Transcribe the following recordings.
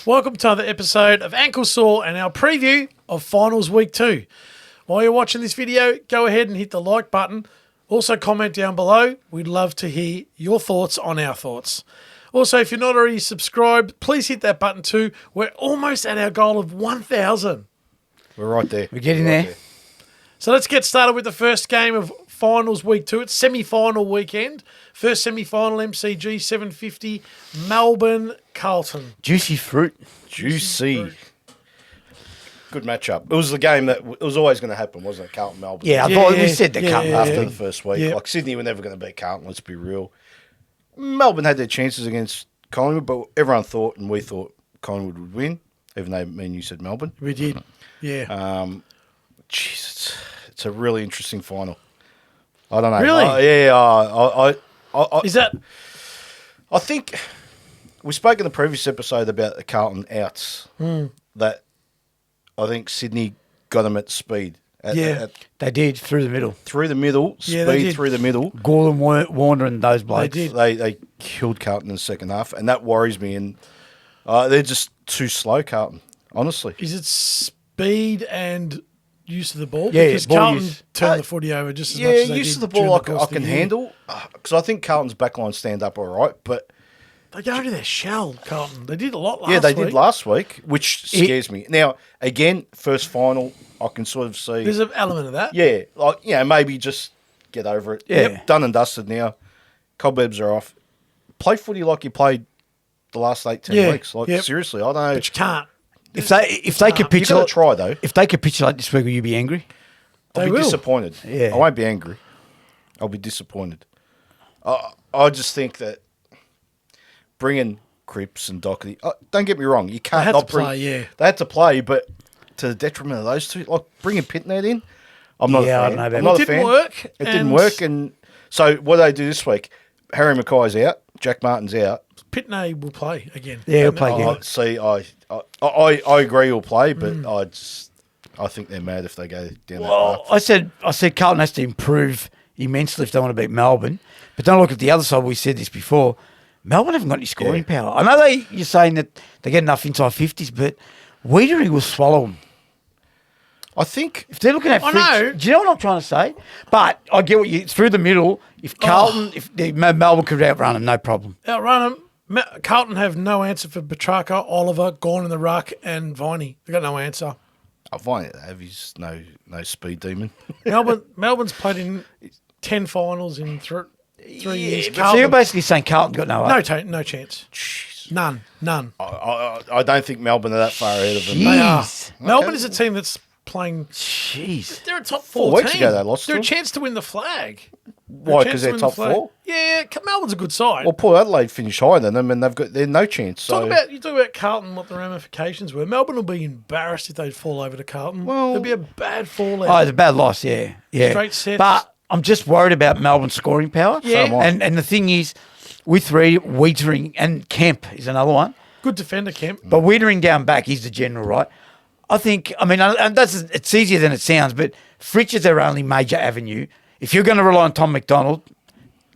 Welcome to another episode of Ankle Sore and our preview of Finals Week 2. While you're watching this video, go ahead and hit the like button. Also comment down below. We'd love to hear your thoughts on our thoughts. Also, if you're not already subscribed, please hit that button too. We're almost at our goal of 1,000. We're right there. We're getting there. So let's get started with the first game of Finals Week 2. It's semi-final weekend. First semi-final, MCG 7:50, Melbourne, Carlton. Juicy fruit. Juicy. Good matchup. It was the game that it was always going to happen, wasn't it? Carlton, Melbourne. Yeah, I thought we said the Carlton after the first week. Yeah. Like Sydney were never going to beat Carlton, let's be real. Melbourne had their chances against Collingwood, but everyone thought, and we thought, Collingwood would win, even though me and you said Melbourne. We did, yeah. Jeez, it's a really interesting final. I don't know. Really? Is that... I think we spoke in the previous episode about the Carlton outs, that I think Sydney got them at speed. They did, through the middle. Through the middle, Yeah, they speed did. through the middle. Gordon, Warner and those blokes. did. They killed Carlton in the second half, and that worries me. And they're just too slow, Carlton, honestly. Is it speed and use of the ball? Yeah, because ball Carlton use. turned the footy over just as Yeah, much as they use did of the during ball I course of the can year. handle, because I think Carlton's backline stand up all right, but... They go to their shell, Carlton. They did a lot last week. Yeah, they did last week, which scares me. Now, again, first final, I can sort of see... There's an element of that. Yeah, like, maybe just get over it. Yeah. Yep, done and dusted now. Cobwebs are off. Play footy like you played the last 8-10 weeks. Like, seriously, I don't know. But you can't. If they capitulate, You've got to try, though. if they capitulate this week, will you be angry? I'll be will. disappointed. Yeah. I won't be angry. I'll be disappointed. I just think that bringing Cripps and Doherty, don't get me wrong, you can't They had not to bring. play, yeah. They had to play, but to the detriment of those two, like bringing Pitnet in, I'm not a fan. I don't know about I'm that. not It a didn't fan. work, It didn't work, and so what do they do this week? Harry Mackay's out, Jack Martin's out. Pitney will play again. Yeah, he'll play again. I agree he'll play, but I think they're mad if they go down Well, that path. I said Carlton has to improve immensely if they want to beat Melbourne. But don't look at the other side. We said this before. Melbourne haven't got any scoring power. I know you're saying that they get enough inside 50s, but Wiedering will swallow them. I think If they're looking at I Fritz, know. do you know what I'm trying to say? But I get what you through the middle. If Carlton, if Melbourne could outrun them, no problem. Outrun them. Carlton have no answer for Petrarca, Oliver, Gorn in the ruck, and Viney. They've got no answer. I find it have he's no speed demon. Melbourne's played in 10 finals in 3 years. So you're basically saying Carlton got no No chance. None. I don't think Melbourne are that far ahead of them. They are. Jeez. Melbourne is a team that's playing. Jeez. They're a top 4 4 weeks team. ago they lost to They're a them. chance to win the flag. Why? Because they're top 4. Yeah, Melbourne's a good side. Well, Port Adelaide finished higher than them, and they're no chance. So You talk about Carlton, what the ramifications were. Melbourne will be embarrassed if they fall over to Carlton. Well- It'll be a bad fallout. Oh, it's a bad loss, yeah. Straight sets. But I'm just worried about Melbourne's scoring power. Yeah. So am I. And the thing is, with Wiedering and Kemp is another one. Good defender, Kemp. But Wiedering down back is the general, right? And it's easier than it sounds, but Fritz is their only major avenue. If you're going to rely on Tom McDonald,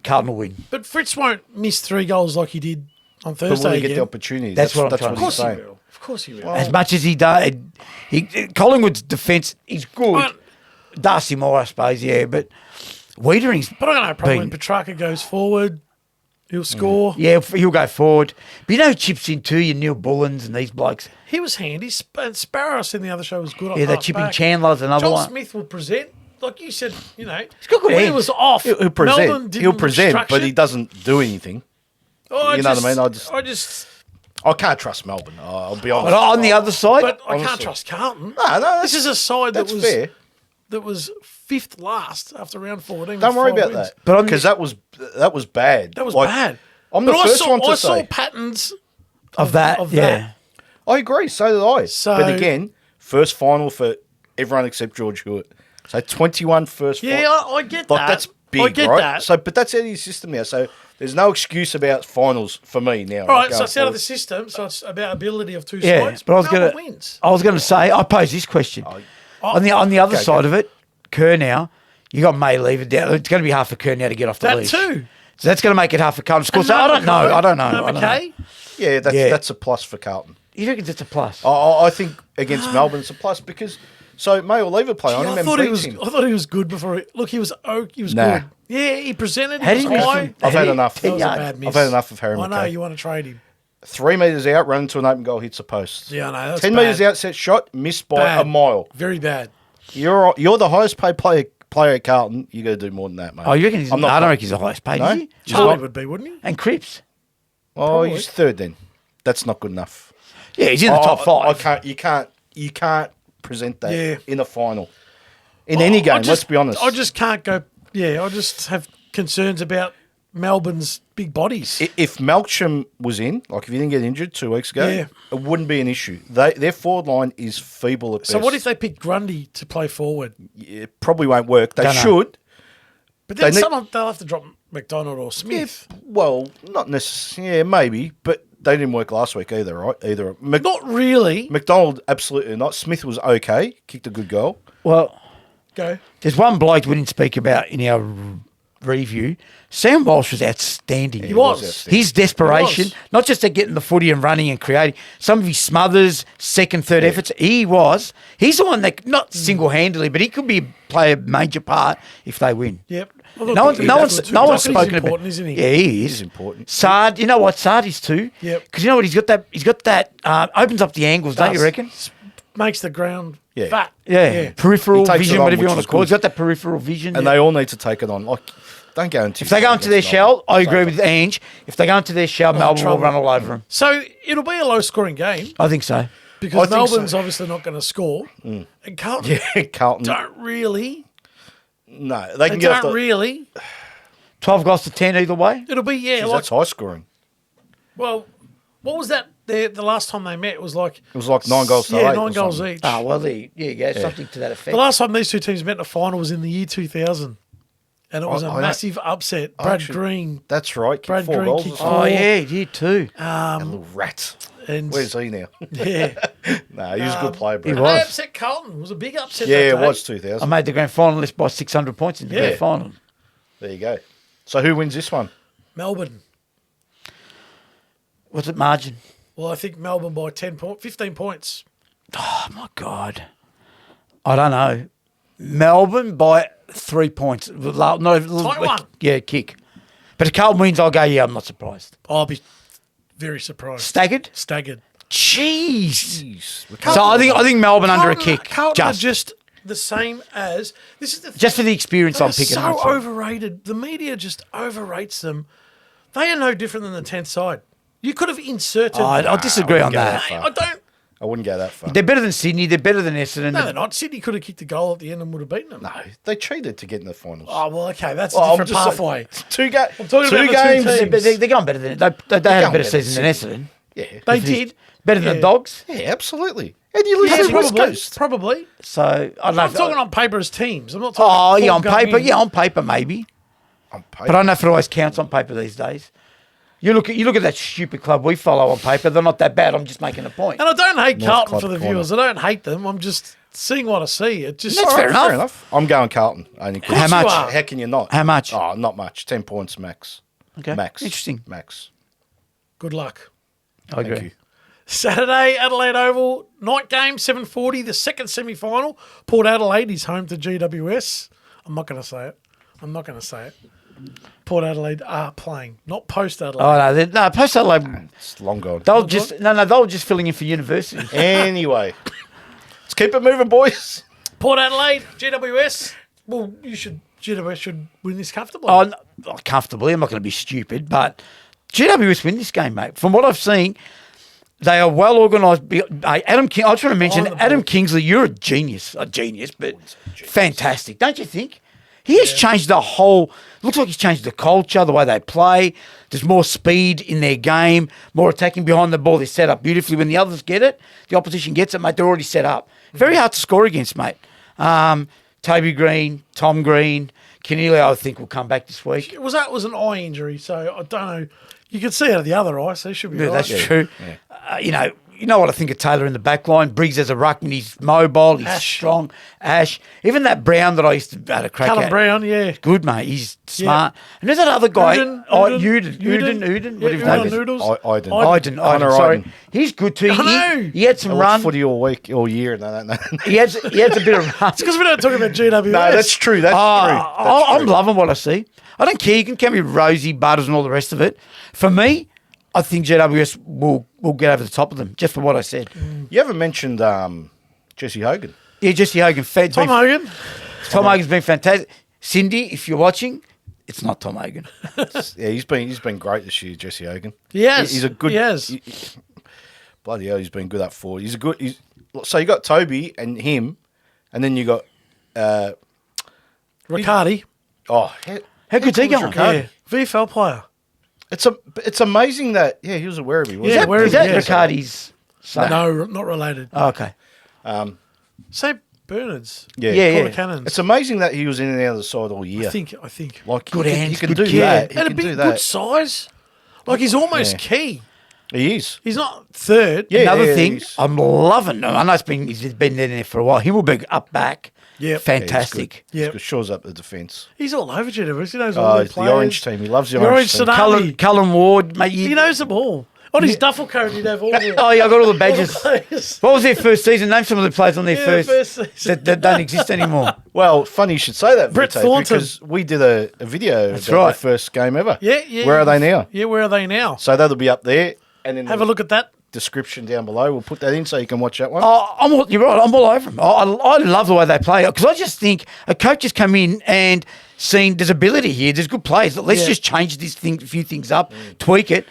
Carlton will win. But Fritz won't miss 3 goals like he did on but Thursday will he again. get the opportunity? That's what I'm trying Of to course he's he saying. will. Of course he will. As much as he does, Collingwood's defence is good. But- Darcy Moore, I suppose, yeah, but Wiedering's But I got no problem when been- Petrarca goes forward. He'll score. Yeah, he'll go forward. But who chips in too, your Neil Bullens and these blokes. He was handy. And Sparrow in the other show was good. Yeah, they're chipping Chandler's another John one. Smith will present. Like you said, He's got good when he hands. was off, He'll Melbourne present. didn't He'll look present, but structured. he doesn't do anything. Oh, You know what I mean? I I can't trust Melbourne. I'll be honest. But on the other side, But I can't honestly. trust Carlton. No, This is a side that's fair. that was 5th last after round 14. Don't with worry 5 about wins. that. But Because that was bad. That was Like, bad. I'm the But first one to I saw say. patterns of that, yeah. I agree. So did I. So- but again, first final for everyone except George Hewitt. So 21 first Yeah, final. I get Like, that. that's big, I get right? that. So, but that's out of your system now. So there's no excuse about finals for me now. All right, so going it's out of forward. the system, so it's about ability of 2 Yeah, sides. but I was Melbourne going wins. to say, I pose this question. On the other Okay, side go. of it, Kerr now, you got May leave it down. It's going to be hard for Kerr now to get off the That leash. too. So that's going to make it hard for Carlton. So I don't know. No, McKay. Yeah, that's a plus for Carlton. You reckon it's a plus? I think against Melbourne it's a plus because May or leave a play on him I and thought beat he was. him. I thought he was good before. He was. He was Nah. good. Yeah, he presented. How He do was you high. miss him? I've had enough. That was a 10 bad miss. I've had enough of Harry I know McKay. you want to trade him. 3 metres out, run into an open goal, hits a post. Yeah, I know. That's 10 bad. metres out, set shot, missed by Bad. a mile. Very bad. You're the highest paid player at Carlton. You got to do more than that, mate. Oh, you reckon he's? I'm not I don't playing- reckon he's the highest paid. No? Is he? Charlie would be, wouldn't he? And Cripps. Oh, Probably. he's third then. That's not good enough. Yeah, he's in the top five. You can't present that Yeah. in a final. In any game, let's be honest. I just can't go. Yeah, I just have concerns about Melbourne's big bodies. If Malcolm was in, like if he didn't get injured 2 weeks ago, Yeah. it wouldn't be an issue. Their forward line is feeble at best. So what if they pick Grundy to play forward? It probably won't work. They Don't know. should. But then They need- they'll have to drop McDonald or Smith. Well, not necessarily. Yeah, maybe. But they didn't work last week either, right? Not really. McDonald, absolutely not. Smith was okay. Kicked a good goal. Well, Go. there's one bloke we didn't speak about in our review. Sam Walsh was outstanding. He was. outstanding. His desperation, He was. not just at getting the footy and running and creating, some of his smothers, second, third efforts, he's the one that, not single-handedly, but he could play a major part if they win. Yep. No one's spoken about. important, isn't he? Yeah, he is. He's important. Sard, you know what Sard is too? Yep. Because you know what, he's got that, opens up the angles, don't you Does. reckon? Makes the ground Yeah. fat. Yeah. Peripheral He takes vision, it on, whatever you which want is to call it. good. He's got that peripheral vision. And they all need to take it on. Like, don't go into. If they go into their shell, I agree with Ange. If they go into their shell, Melbourne will trouble. run all over them. So it'll be a low-scoring game I think so. because I think Melbourne's so. obviously not going to score, and Carlton Yeah, Carlton. don't really. No, they They can get off don't the. really. 12 goals to 10 either way. It'll be Jeez, like that's high scoring. well, what was that? The last time they met was like It was like 9 goals to 8. 9 or goals something. each. Oh, well, there you go. Something to that effect. The last time these two teams met in a final was in the year 2000, and it was a I know. massive upset. I Brad actually- Green That's right. Kicked Brad 4 Green goals. kicked or something. Oh, yeah, you too. A little rat. and Where's he now? yeah, No, he was a good player, he bro. was. they upset Carlton. It was a big upset. Yeah, that it day. was I 2000. made the grand final list by 600 points in the Yeah. grand final. There you go. So who wins this one? Melbourne. What's it margin? Well, I think Melbourne by 15 points. Oh, my God. I don't know. Melbourne by 3 points. No, Tight one. Yeah, kick. But if Carlton wins, I'll go, yeah, I'm not surprised. I'll be very surprised. Staggered? Staggered. Jeez. Jeez. So I think Melbourne under a Carlton- kick. Carlton are Just, just the same as this is the just for the experience They're I'm picking. so up. overrated. The media just overrates them. They are no different than the 10th side. You could have inserted. I disagree on go that. I don't. I wouldn't go that far. They're better than Sydney. They're better than Essendon. No, they're not. Sydney could have kicked a goal at the end and would have beaten them. No, they cheated to get in the finals. Oh well, okay, that's Well, a I'm different just pathway. saying, talking two about the two games. teams. They're going better than they had a going better better season than than Essendon. Yeah, They did. Better than Dogs. yeah, absolutely. And you lose Yeah, to the West probably. Coast. Probably. So I don't know. I'm talking on paper as teams. I'm not talking. Oh, yeah, on form going paper. in. Yeah, on paper maybe. On paper. But I don't know if it always counts on paper these days. You look at that stupid club we follow on paper. They're not that bad. I'm just making a point. And I don't hate North Carlton Club for the corner. viewers. I don't hate them. I'm just seeing what I see. It just That's All right, fair enough. I'm going Carlton. Only 'cause- How much? are. How can you not? How much? Oh, not much. 10 points max. Okay. Max. Interesting. Max. good luck. I agree. Thank you. Saturday, Adelaide Oval, night game, 7:40, the second semi-final. Port Adelaide is home to GWS. I'm not going to say it. Port Adelaide are playing, not post Adelaide. Oh no, no. Post Adelaide. It's long gone. They were just filling in for university. Anyway, let's keep it moving, boys. Port Adelaide, GWS. Well, GWS should win this comfortably. Oh, no, not comfortably. I'm not going to be stupid, but GWS win this game, mate. From what I've seen, they are well organised. Adam King. I just want to mention On the Adam ball. Kingsley. You're a genius, but fantastic, don't you think? He has changed the whole. Looks like he's changed the culture, the way they play. There's more speed in their game, more attacking behind the ball. They're set up beautifully. When the others get it, the opposition gets it, mate. They're already set up. Very hard to score against, mate. Toby Green, Tom Green, Keneally, I think will come back this week. Was an eye injury, so I don't know. You can see out of the other eye, so it should be Yeah, right. that's true. You know, you know what I think of Taylor in the back line. Briggs as a ruckman, he's mobile, he's strong. Ash. Even that Brown that I used to have a crack Callum at. Brown, yeah. Good, mate. He's smart. And there's that other guy, Uden, whatever his name is. Iden, sorry. Iden. He's good too. I know. He had some I run. watch footy all week, all year. No. He has a bit of run. It's because we don't talk about GWS. No, that's true. That's true. I'm loving what I see. I don't care. You can be Rosie, Butters and all the rest of it. For me, I think GWS will get over the top of them, just for what I said. You haven't mentioned Jesse Hogan. Yeah, Jesse Hogan. Tom Hogan. Tom Hogan's been fantastic. Cindy, if you're watching, it's not Tom Hogan. Yeah, he's been great this year, Jesse Hogan. Yes, he's a good. He has. Bloody hell, he's been good up forward. So you got Toby and him, and then you got Riccardi. how good's he going? Yeah. VFL player. It's amazing that he was a Werribee. Wasn't Yeah, he? Is that Riccardi's son? No, not related. Oh, okay. St. Bernard's. Yeah. Cannons. It's amazing that he was in and out of the side all year. I think. Like Good he hands, can good do kid. that. He And a can big, do good that. size. Like he's almost key. He is. He's not third. Yeah. Another thing, he's- I'm loving. I know he's been there for a while. He will be up back. Yep. Fantastic. Yeah. He shores up the defence. He's all over GWS. He knows all the It's the players. orange team. He loves the The orange team. orange Sonali. Cullen Ward, mate. He knows them all. On his duffel coat, he'd have all the Oh, yeah, I got all the badges. players. What was their first season? Name some of the players on their Yeah, first first season. that don't exist anymore. Well, funny you should say that, Brett Vito, Thornton. because we did a video about right. their first game ever. Yeah. Where are they now? Yeah, where are they now? So that'll be up there, and then Have a look at that. description down below. We'll put that in so you can watch that one. You're right. I'm all over them. I love the way they play because I just think a coach has come in and seen there's ability here. There's good players. Let's just change a few things up, tweak it.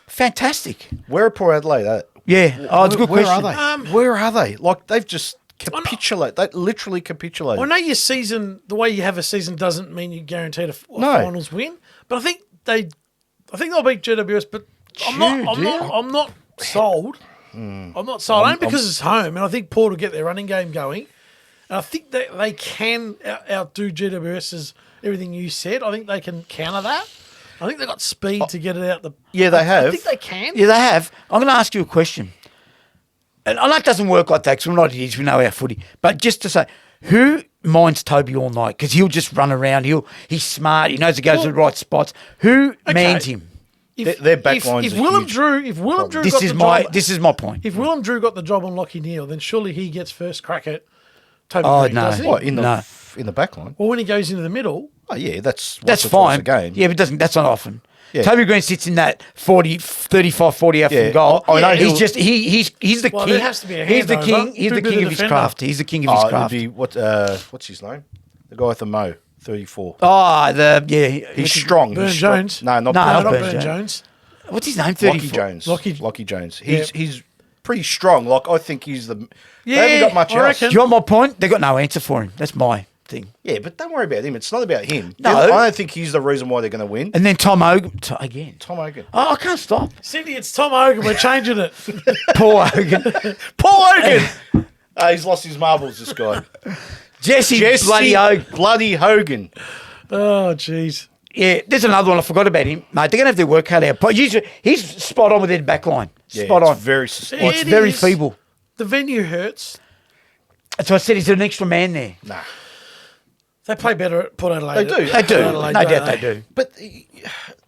Fantastic. Where are Port Adelaide at? Yeah. Oh, it's a good Where question. are they? Where are they? Like they've just capitulated. They literally capitulated. I know your season, the way you have a season doesn't mean you're guaranteed a No. finals win, but I think they'll beat GWS. But I'm not sold. I'm not sold. Only because it's home, and I think Port will get their running game going. And I think that they can outdo GWS's everything you said. I think they can counter that. I think they've got speed to get it out the. Yeah, they have. I think they can. Yeah, they have. I'm going to ask you a question. And I know it doesn't work like that because we're not idiots. We know our footy. But just to say, who minds Toby all night? Because he'll just run around. He's smart. He knows he goes to the right spots. Who mans him? Their back lines if are Willem huge. Drew, This is my point. If Willem Drew got the job on Lockie Neal, then surely he gets first crack at Toby Green, no. doesn't he? What in the No. in the back line? Or when he goes into the middle, Oh yeah, that's That's once or twice fine. a game. Yeah, but that's not often. Yeah. Toby Green sits in that 35, 40 out Yeah, from goal. I know He's he'll- just he's the Well, king. there has to be a He's the handover. king. He's Who'd the be king the of his defender? craft. He's the king of his It'd craft. be what's his name? The guy with the Mo, 34. He's strong. Burn He's strong. Jones. No, not No, Burn not Burn Burn Jones. Jones. What's his name? Lockie 34. Jones. Lockie- Jones. Yeah. He's pretty strong. Like I think he's the. Yeah, they haven't got much I else. reckon. Do you want my point? They got no answer for him. That's my thing. Yeah, but don't worry about him. It's not about him. No. I don't think he's the reason why they're going to win. And then Tom Hogan again. Tom Hogan. Oh, I can't stop. Cindy, it's Tom Hogan. We're changing it. Poor Hogan. Paul Hogan. He's lost his marbles. This guy. Jesse bloody Hogan. Bloody Hogan. Oh, jeez. Yeah, there's another one. I forgot about him. Mate, they're going to have their work cut out. But he's spot on with their back line. Yeah, Spot it's on. Very. It's It very is. feeble. The venue hurts. That's why I said he's an extra man there. Nah. They play better at Port Adelaide. They do. They do. Port Adelaide, No don't doubt they do.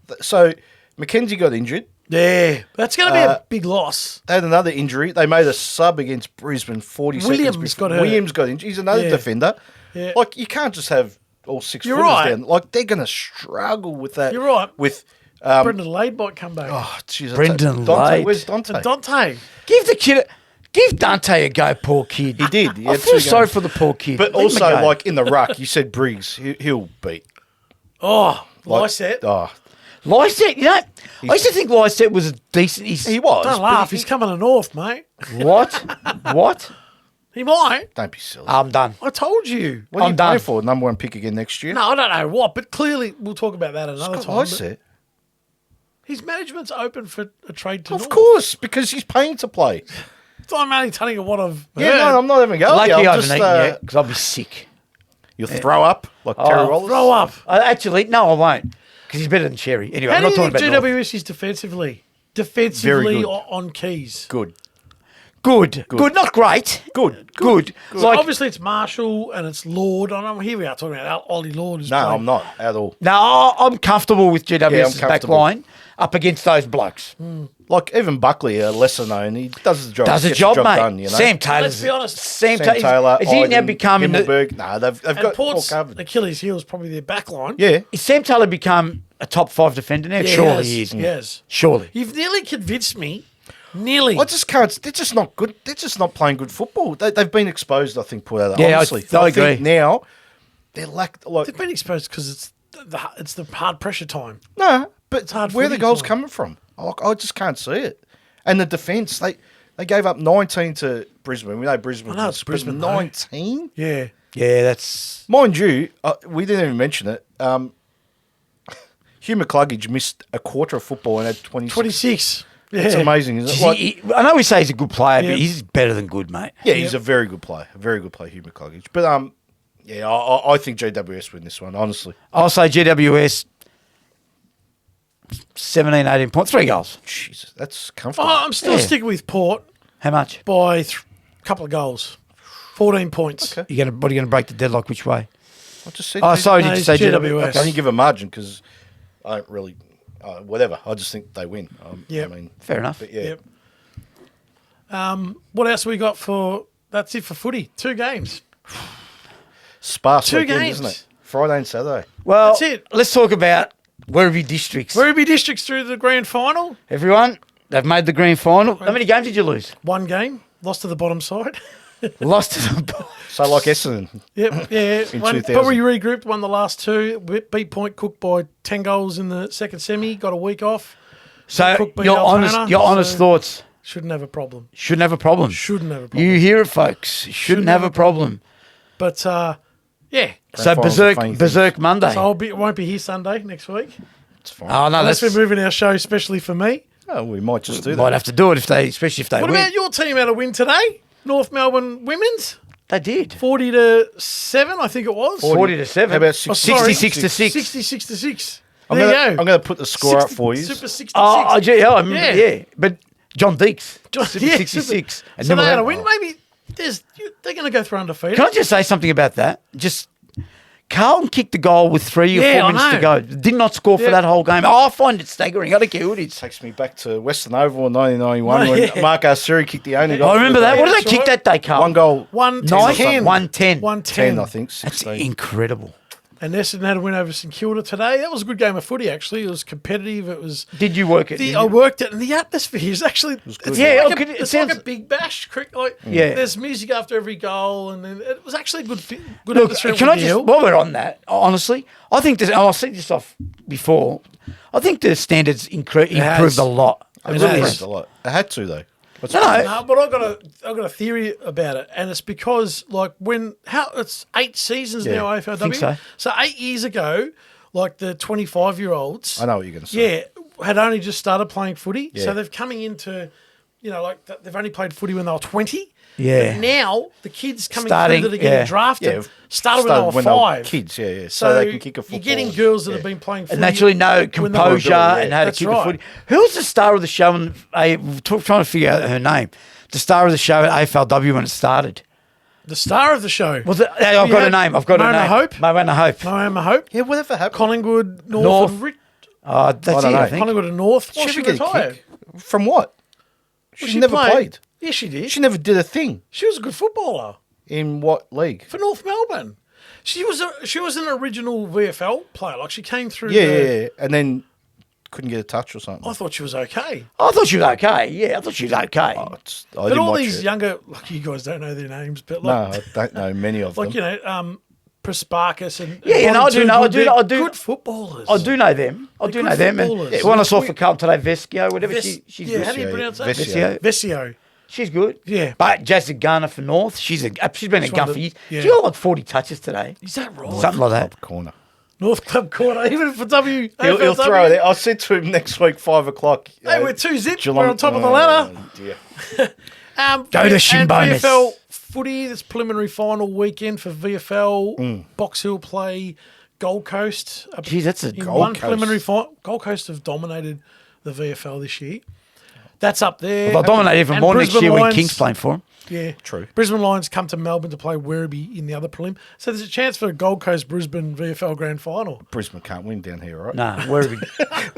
But so Mackenzie got injured. Yeah. That's going to be a big loss. They had another injury. They made a sub against Brisbane 40 Williams seconds got before. hurt. Williams got injured. He's another Yeah. defender. Yeah. Like, you can't just have all 6 You're footers right. down. Like, they're going to struggle with that. You're right. With, Brendan Lade might come back. oh, jeez. Brendan Dante. Lade. Where's Dante? Dante. Give Dante a go, pour kid. He did. He I had feel 2 sorry games. for the poor kid. But Leave him a also, go. like, in the ruck, you said Briggs. He'll beat. Oh, Like, Lysette. Oh, Lysette, I used to think Lysette was a decent. he was. Don't but laugh. he- He's coming to North, mate. What? He might. Don't be silly. I'm done. I told you. What are you I'm done. playing for? Number 1 pick again next year? No, I don't know what, but clearly we'll talk about that another Scott time. but Lysette. His management's open for a trade to Of North. course, because he's paying to play. So I'm only telling you what I've Yeah, heard. no, I'm not even going. Lucky I I'm haven't just, eaten yet because I'll be sick. You'll throw up like Terry Wallace. Throw up. Actually, no, I won't because he's better than Cherry. Anyway, How I'm do not you talking think about North. GWS is defensively? Very good. On keys. Good. Good. Not great. Good. So Like, obviously it's Marshall and it's Lord. I know here we are talking about Ollie Lord. Who's No, playing. I'm not at all. no, I'm comfortable with GWS's back comfortable. line up against those blokes. Like even Buckley, a lesser known, he does the job. Does a gets job, the mate. done, you know? Sam Taylor's. Let's be honest. Sam Sam Taylor, Is he now Iden, becoming the, Himmelberg. No, they've And got all Port's covered. Achilles' heel is probably their back line. Yeah. Is Sam Taylor become a top 5 defender now? Yeah, Surely he is. Yes. Surely. You've nearly convinced me. Nearly. I just can't. They're just not good. They're just not playing good football. They've been exposed, I think, Paul. Yeah, honestly. I think agree. now they're like They've been exposed because it's the hard pressure time. no, but hard where are the footy goals time. coming from? I just can't see it. And the defence, they gave up 19 to Brisbane. We know Brisbane. I know it's Brisbane, though. 19. Yeah. Yeah, that's. Mind you, we didn't even mention it. Hugh McCluggage missed a quarter of football and had 26. 26. Yeah. It's amazing, isn't it? Like, I know we say he's a good player, Yeah. but he's better than good, mate. yeah, he's a very good player. A very good player, Hugh McCluggage. But yeah, I think GWS win this one, honestly. I'll say GWS 17, 18 points, 3 goals. Jesus, that's comfortable. I'm still Yeah. sticking with Port How much? by a couple of goals. 14 points. Okay. What are you going to break the deadlock which way? I just said. Oh, sorry, No, did you it's say GWS. I can only give a margin because I don't really. Whatever. I just think they win. Yep. I mean, Fair enough. but yeah. Yep. What else we got for? That's it for footy. 2 games. Sparse 2 weekend, games. isn't it? Friday and Saturday. Well, That's it. let's talk about Worby Districts. Worby Districts through the grand final. Everyone, they've made the grand final. How many games did you lose? 1 game. Lost to the bottom side. Lost to the. So like Essendon. Yep. Yeah. In But 2000. we regrouped, won the last 2. Beat Point Cook by 10 goals in the second semi. Got a week off. So Cook beat your Altona, honest so- thoughts. Shouldn't have a problem. Shouldn't have a problem. Shouldn't have a problem. You hear it, folks. Shouldn't have a problem. But yeah. So finals are funny Berserk Monday. So won't be here Sunday next week. It's fine. Oh no, Unless that's we're moving our show especially for me. Oh, we might just do might that. have to do it especially if they What win. about your team had a win today? North Melbourne Women's? They did. 40-7, I think it was. 40 to 7. How about Oh, sorry. 66 to 6. 66-6. I'm There gonna, you go. I'm going to put the score up for you. Super 66. Oh, yeah, I remember, Yeah. yeah. But John Deeks, Super Yeah, 66. super- And So then they we'll had a have- win. Maybe they're going to go through undefeated. Can I just say something about that? Just Carlton kicked the goal with 3 or 4 Yeah, I minutes to know. go. Did not score for Yeah. that whole game. Oh, I find it staggering. I don't care who it is. Takes me back to Western Oval in 1991 when Yeah. Mark Arcuri kicked the only goal. I remember that. What did that's they kick right. that day, Carlton? 1 goal. 110. 110. 110. 10, I think. That's 16. incredible. And Essendon had a win over St Kilda today. That was a good game of footy, actually. It was competitive. It was. Did you work it? I worked it, and the atmosphere is actually it's Yeah, like, okay, it it's sounds- like a big bash. Like, Yeah. there's music after every goal, and then it was actually a good Look, atmosphere. can at I just, Hill. while we're on that, honestly, I think this, and I've seen this off before, I think the standards improved has. a lot. It It really has. is a lot. It had to, though. What's No, that? no. No, but I've got a theory about it, and it's because it's 8 seasons Yeah, now I AFLW. think so. 8 years ago, like the 25-year-olds, I know what you're going to say. yeah, had only just started playing footy, Yeah. so they've coming into, they've only played footy when they were 20. Yeah. But now the kids coming Starting, through that are getting yeah. drafted Yeah, started when they were 5. kids, yeah. So they can kick a football. You're getting girls that have been playing footy And naturally know when they were- composure yeah. and how to That's kick right. a footy. Who was the star of the show? And we're trying to figure out her name. The star of the show at AFLW when it started. The star of the show. Was it? I've got her had name. I've got her Mona name. Hope? Mona Hope. Moama Hope. Yeah, whatever happened. Collingwood, North. North. and That's I it, don't I know. think. Collingwood and North. Well, She she ever get a retired. kick? From what? Well, She never played. Yeah, she did. She never did a thing. She was a good footballer In what league? for North Melbourne. She was an original VFL player. Like she came through. Yeah. And then couldn't get a touch or something. I thought she was okay. I thought she was okay. Yeah, I thought she was okay. I But didn't all watch these it. younger, like you guys don't know their names, but No, like, I don't know many of like them. Prosparkis and Yeah, and I do know- I do- they're I do- good footballers. I do know them. I do They're know good them. And footballers. the one I saw for Carlton today, Vescio, whatever. Ves- She's yeah, good. how do you pronounce that? Vescio. Vesio. She's good. Yeah. But Jazzy Garner for North, she's been a She's gun one for of years. the- yeah. She got like 40 touches today. Is that right? Something like that. Corner. North Club Corner, even for W. He'll AFLW. throw it. I'll sit to him next week, 5 o'clock. Hey, we're 2 zip. Geelong- We're on top of the ladder. Dear. Go to and Shinbonus. VFL footy, this preliminary final weekend for VFL. Mm. Box Hill play Gold Coast. Geez, that's a in Gold one Coast. preliminary final. Gold Coast have dominated the VFL this year. That's up there. They'll dominate even And more next Brisbane year when Lions- King's playing for them. Yeah, True. Brisbane Lions come to Melbourne to play Werribee in the other prelim. So there's a chance for a Gold Coast Brisbane VFL Grand Final. Brisbane can't win down here, right? Nah, Werribee.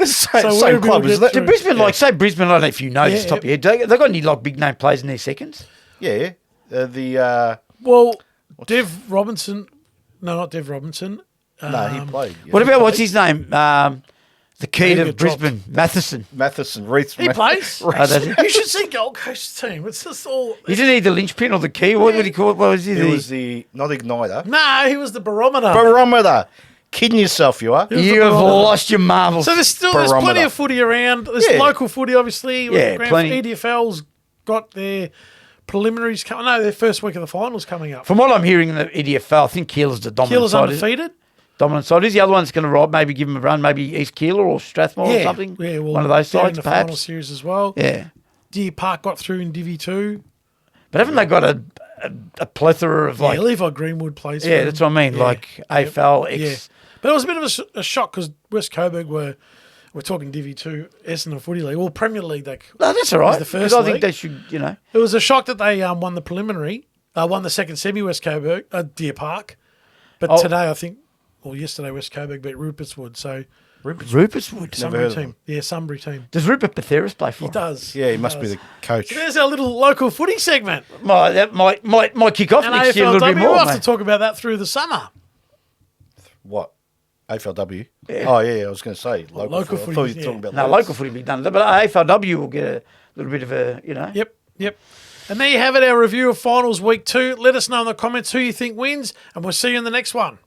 Same, So same Werribee club, will isn't get it? through. Do Brisbane, say Brisbane, I don't know if you know this Yeah, top of your head. They got any big name players in their seconds? Yeah. Well, Dev Robinson. No, not Dev Robinson. No, he played. Yeah. What about, what's his name? The key He to got Brisbane, Matheson. Matheson, Reith. He plays. Oh, does he? You should see Gold Coast team. It's just all. Isn't he the linchpin or the key? What would he call it? What was he? He was the, not igniter, No, he was the barometer. barometer. Kidding yourself, you are. was You the have barometer. lost your marbles. So there's plenty Barometer. of footy around. There's Yeah. local footy, obviously. Yeah, plenty. EDFL's got their preliminaries coming. No, their first week of the finals coming up. From what I'm hearing in the EDFL, I think Keeler's the dominant Keeler's side. Is it? undefeated. Dominant side. Is the other one's going to rob? Maybe give him a run. Maybe East Keeler or Strathmore or something. Yeah, well, one of those they're sides, in the final perhaps. series as well. Yeah, Deer Park got through in Divi 2. but haven't they got a plethora of like? Yeah, Levi Greenwood plays for Yeah, them. that's what I mean. Yeah. Like AFL, Yeah. X. But it was a bit of a shock because West Coburg we're talking Divi 2, Essendon Footy League. Well, Premier League, No, that's all right. the 'Cause first I think league. they should, you know. it was a shock that they won the preliminary, won the second semi, West Coburg, Deer Park. But Oh. today, I think, or yesterday, West Coburg beat Rupertswood. So, Rupertswood. Never heard Sunbury of team. Yeah, Sunbury team. Does Rupert Patheris play for He him? does. Yeah, he must be the coach. There's our little local footy segment. That might kick off And next year a little AFLW, bit more. we'll have to mate. talk about that through the summer. What? AFLW? Yeah. Oh, yeah, I was going to say. Local I footy, thought you were yeah. talking about No, those. local footy will be done. But AFLW will get a little bit of a, you know. Yep. And there you have it, our review of finals week 2. Let us know in the comments who you think wins, and we'll see you in the next one.